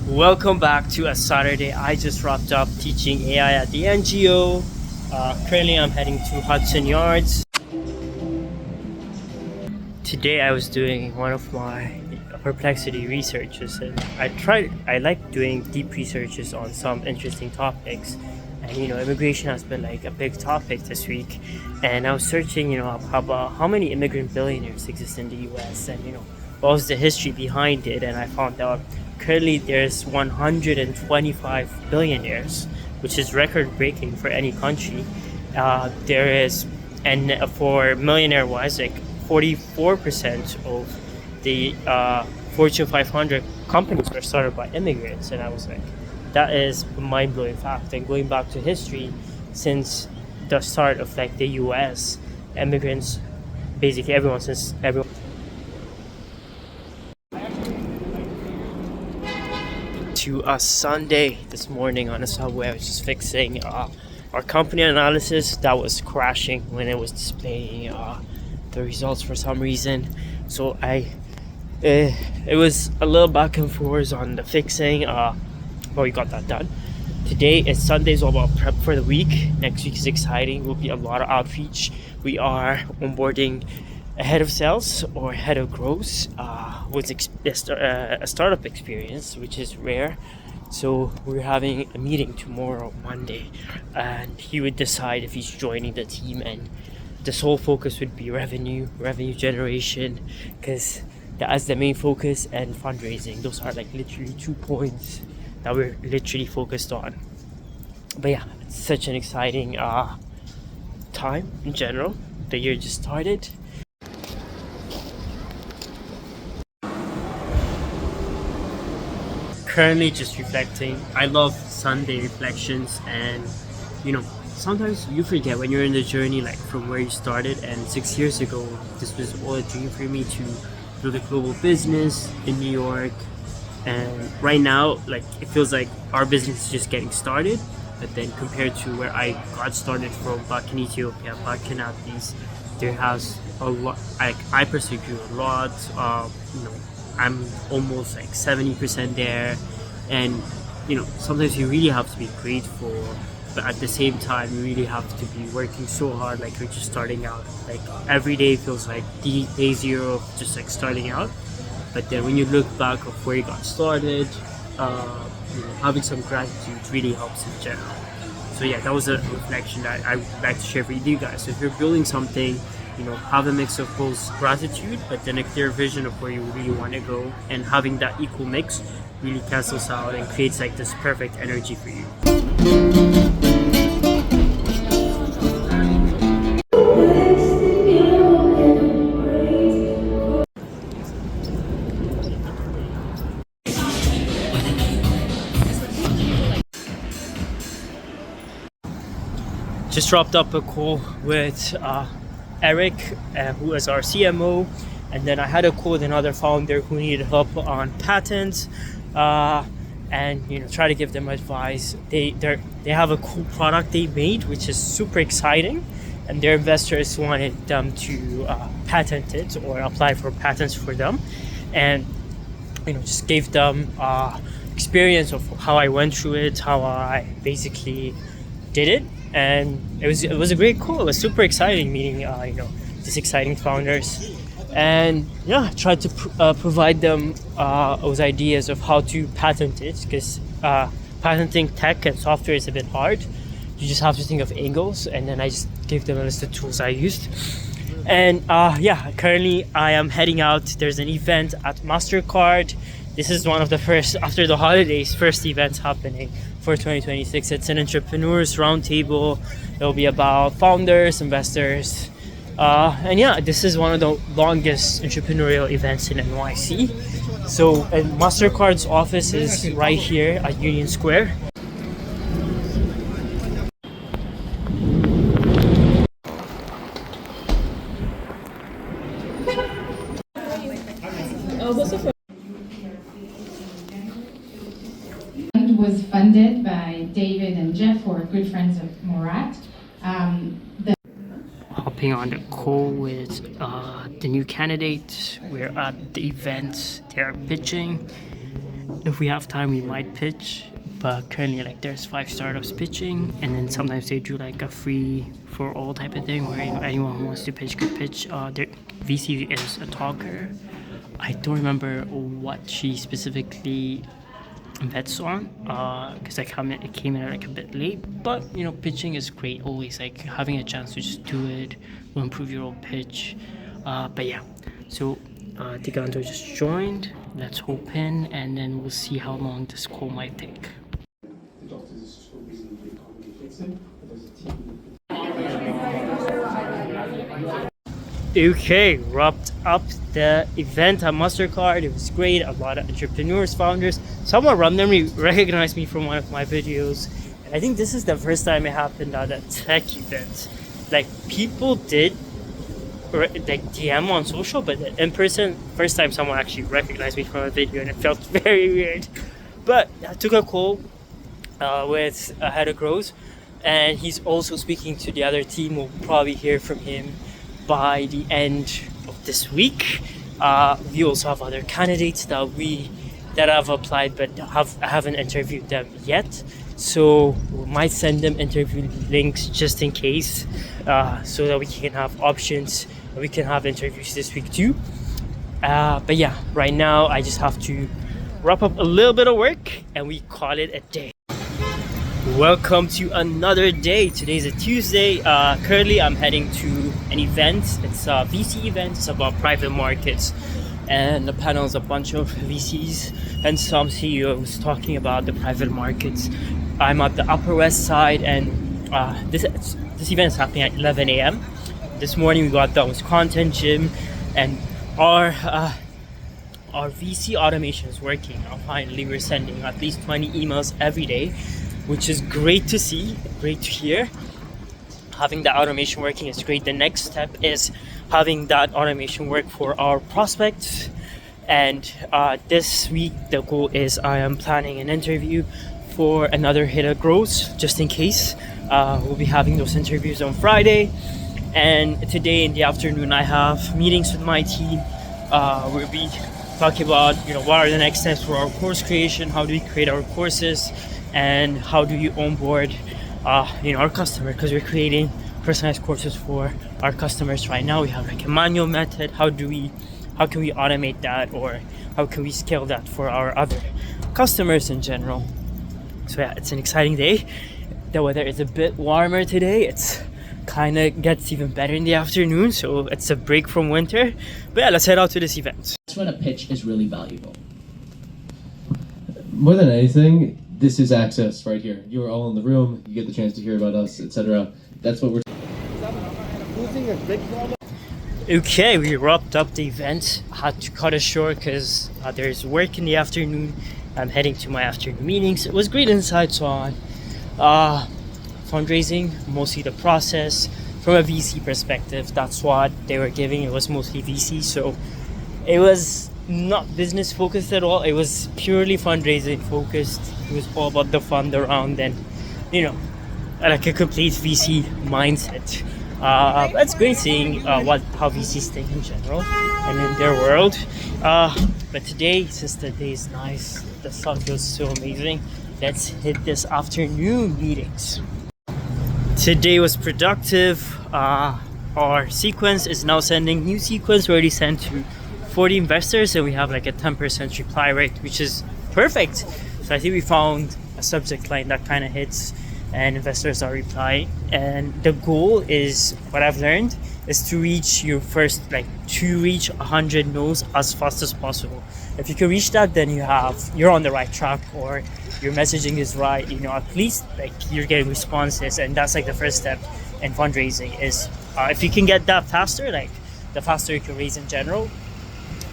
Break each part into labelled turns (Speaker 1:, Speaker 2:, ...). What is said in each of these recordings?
Speaker 1: Welcome back to a Saturday. I just wrapped up teaching AI at the NGO. Currently I'm heading to Hudson Yards. Today I was doing one of my perplexity researches, and I like doing deep researches on some interesting topics. And immigration has been like a big topic this week, and I was searching about how many immigrant billionaires exist in the US, and what was the history behind it. And I found out currently there's 125 billionaires, which is record breaking for any country. There is, and for millionaire wise, like 44% of the Fortune 500 companies were started by immigrants. And I was like, that is a mind-blowing fact. And going back to history, since the start of like the US, immigrants, basically everyone. To a Sunday this morning on a subway, I was just fixing our company analysis that was crashing when it was displaying the results for some reason. So it was a little back and forth on the fixing, but we got that done. Today is Sunday, is all about prep for the week. Next week is exciting. Will be a lot of outreach. We are onboarding a head of sales or head of growth with a startup experience, which is rare. So we're having a meeting tomorrow, Monday, and he would decide if he's joining the team, and the sole focus would be revenue generation, because that's the main focus, and fundraising. Those are like literally 2 points that we're literally focused on. But yeah, it's such an exciting time in general. The year just started. Currently just reflecting. I love Sunday reflections, and sometimes you forget when you're in the journey, like from where you started. And 6 years ago, this was all a dream for me to build a global business in New York. And right now, like, it feels like our business is just getting started. But then compared to where I got started from back in Ethiopia, back in Addis, there has a lot. Like, I personally grew a lot. I'm almost like 70% there, and sometimes you really have to be grateful, but at the same time you really have to be working so hard, like you're just starting out. Like every day feels like the day zero of just like starting out. But then when you look back of where you got started, having some gratitude really helps in general. So yeah, that was a reflection that I would like to share with you guys. So if you're building something, have a mix of both gratitude, but then a clear vision of where you really want to go, and having that equal mix really cancels out and creates like this perfect energy for you. Just wrapped up a call with Eric, who is our CMO, and then I had a call with another founder who needed help on patents, and try to give them advice. They have a cool product they made, which is super exciting, and their investors wanted them to patent it or apply for patents for them, and just gave them experience of how I went through it, how I basically did it. And it was a great call. It was super exciting meeting these exciting founders, and yeah, tried to provide them with ideas of how to patent it, because patenting tech and software is a bit hard. You just have to think of angles, and then I just gave them a list of tools I used. And currently I am heading out. There's an event at Mastercard. This is one of the first, after the holidays, first events happening for 2026. It's an entrepreneurs roundtable. It'll be about founders, investors, and yeah, this is one of the longest entrepreneurial events in NYC. So, and Mastercard's office is right here at Union Square.
Speaker 2: Was funded by David and Jeff, who are good friends of Murat.
Speaker 1: hopping on the call with the new candidates. We're at the event. They're pitching. If we have time, we might pitch. But currently, like, there's 5 startups pitching, and then sometimes they do like a free for all type of thing where anyone who wants to pitch could pitch. Their VC is a talker. I don't remember what she specifically bets on because it came in like a bit late. But you know, pitching is great. Always like having a chance to just do it will improve your own pitch. But yeah, so Tiganto just joined. Let's hop in, and then we'll see how long this call might take. Okay, wrapped up the event at Mastercard. It was great. A lot of entrepreneurs, founders. Someone randomly recognized me from one of my videos. And I think this is the first time it happened at a tech event. Like, people did like DM on social, but in person, first time someone actually recognized me from a video, and it felt very weird. But I took a call with a head of growth, and he's also speaking to the other team. We'll probably hear from him by the end of this week. We also have other candidates that have applied but haven't interviewed them yet. So we might send them interview links just in case, so that we can have options. We can have interviews this week too. But yeah, right now I just have to wrap up a little bit of work and we call it a day. Welcome to another day. Today's a Tuesday. Currently I'm heading to an event. It's a VC event. It's about private markets, and the panel is a bunch of VCs and some CEOs talking about the private markets. I'm at the Upper West Side, and this event is happening at 11 a.m. This morning we got done with content gym, and our VC automation is working. Finally, we're sending at least 20 emails every day, which is great to see, great to hear. Having that automation working is great. The next step is having that automation work for our prospects. And this week, the goal is I am planning an interview for another hit of growth, just in case. We'll be having those interviews on Friday. And today in the afternoon, I have meetings with my team. We'll be talking about, what are the next steps for our course creation, how do we create our courses, and how do you onboard our customer, because we're creating personalized courses for our customers right now. We have like a manual method. How can we automate that, or how can we scale that for our other customers in general? So yeah, it's an exciting day. The weather is a bit warmer today. It's kind of gets even better in the afternoon, so it's a break from winter. But yeah, let's head out to this event.
Speaker 2: That's when a pitch is really valuable.
Speaker 3: More than anything, this is access right here. You are all in the room, you get the chance to hear about us, etc. That's what we're...
Speaker 1: Okay, we wrapped up the event. Had to cut it short because there's work in the afternoon. I'm heading to my afternoon meetings. It was great insights on fundraising, mostly the process. From a VC perspective, that's what they were giving. It was mostly VC, so it was not business focused at all. It was purely fundraising focused. It was all about the fund around, and like a complete VC mindset. It's great seeing how VCs think in general and in their world. But today, since the day is nice, the sun feels so amazing. Let's hit this afternoon meetings. Today was productive. Our sequence is now sending new sequence. We already sent to 40 investors, and we have like a 10% reply rate, which is perfect. So I think we found a subject line that kind of hits, and investors are replying. And the goal is, what I've learned, is to reach your first, to reach 100 no's as fast as possible. If you can reach that, then you're on the right track, or your messaging is right. At least you're getting responses, and that's the first step in fundraising. Is if you can get that faster, the faster you can raise in general.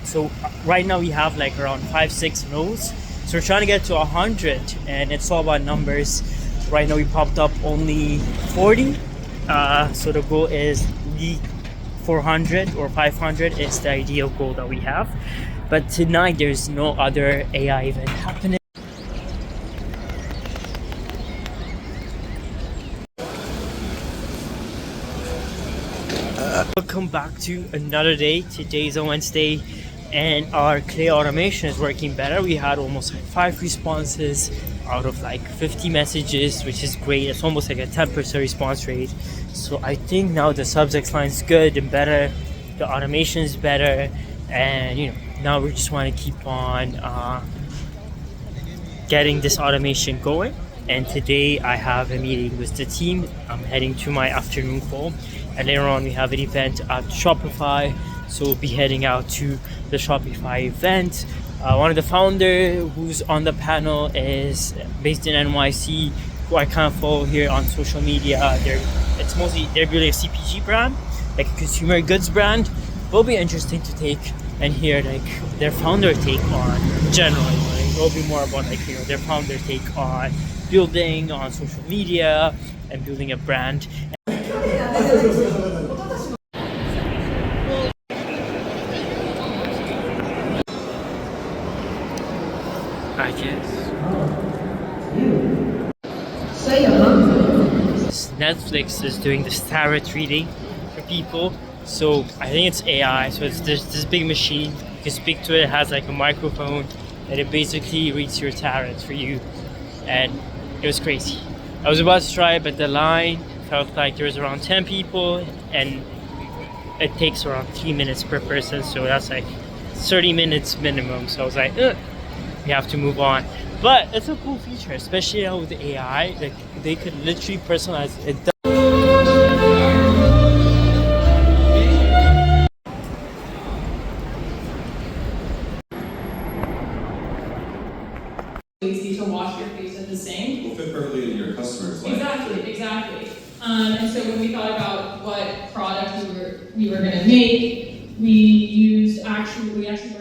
Speaker 1: So right now we have around 5-6 no's. So we're trying to get to 100, and it's all about numbers. Right now we popped up only 40. So the goal is 400 or 500 is the ideal goal that we have. But tonight there's no other AI event happening. Welcome back to another day. Today is a Wednesday and our clay automation is working better. We had almost like 5 responses out of like 50 messages, which is great. It's almost like a 10% response rate. So I think now the subject line is good and better. The automation is better, and now we just want to keep on getting this automation going. And today I have a meeting with the team. I'm heading to my afternoon call, and later on we have an event at Shopify, so we'll be heading out to the Shopify event. One of the founder who's on the panel is based in NYC, who I kind of follow here on social media. They're building a CPG brand, like a consumer goods brand. Will be interesting to take and hear like their founder take on generally. Like, it'll be more about like their founder take on building on social media and building a brand. I guess Netflix is doing this tarot reading for people. So I think it's AI. So it's this big machine. You can speak to it. It has like a microphone, and it basically reads your tarot for you. And it was crazy. I was about to try it, but the line felt like there was around 10 people, and it takes around 3 minutes per person. So that's like 30 minutes minimum. So I was like, we have to move on. But it's a cool feature, especially now with the AI. Like they could literally personalize it.
Speaker 4: Easy to wash your face at the sink.
Speaker 5: Will fit perfectly into your customer's life.
Speaker 4: Exactly. And so when we thought about what product we were gonna make, we actually worked with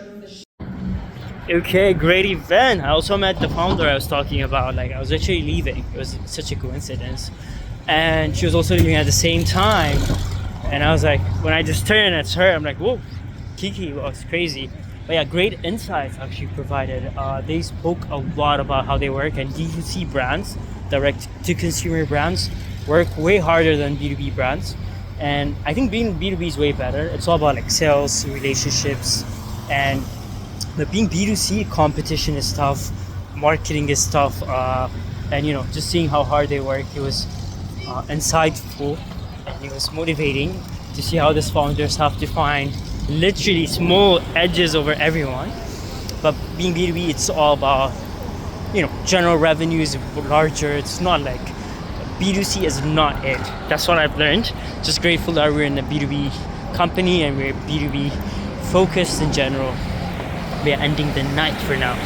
Speaker 4: the
Speaker 1: Okay, great event. I also met the founder I was talking about. Like I was actually leaving. It was such a coincidence. And she was also leaving at the same time. And I was like, when I just turned and it's her, I'm like, whoa, Kiki, well, it's crazy. But yeah, great insights actually provided. They spoke a lot about how they work, and D2C brands, direct to consumer brands, work way harder than B2B brands. And I think being B2B is way better. It's all about like sales, relationships, and but being B2C, competition is tough, marketing is tough, and just seeing how hard they work, it was insightful, and it was motivating to see how these founders have to find literally small edges over everyone. But being B2B, it's all about general revenue is larger. It's not like B2C is not it. That's what I've learned. Just grateful that we're in a B2B company and we're B2B focused in general. We are ending the night for now.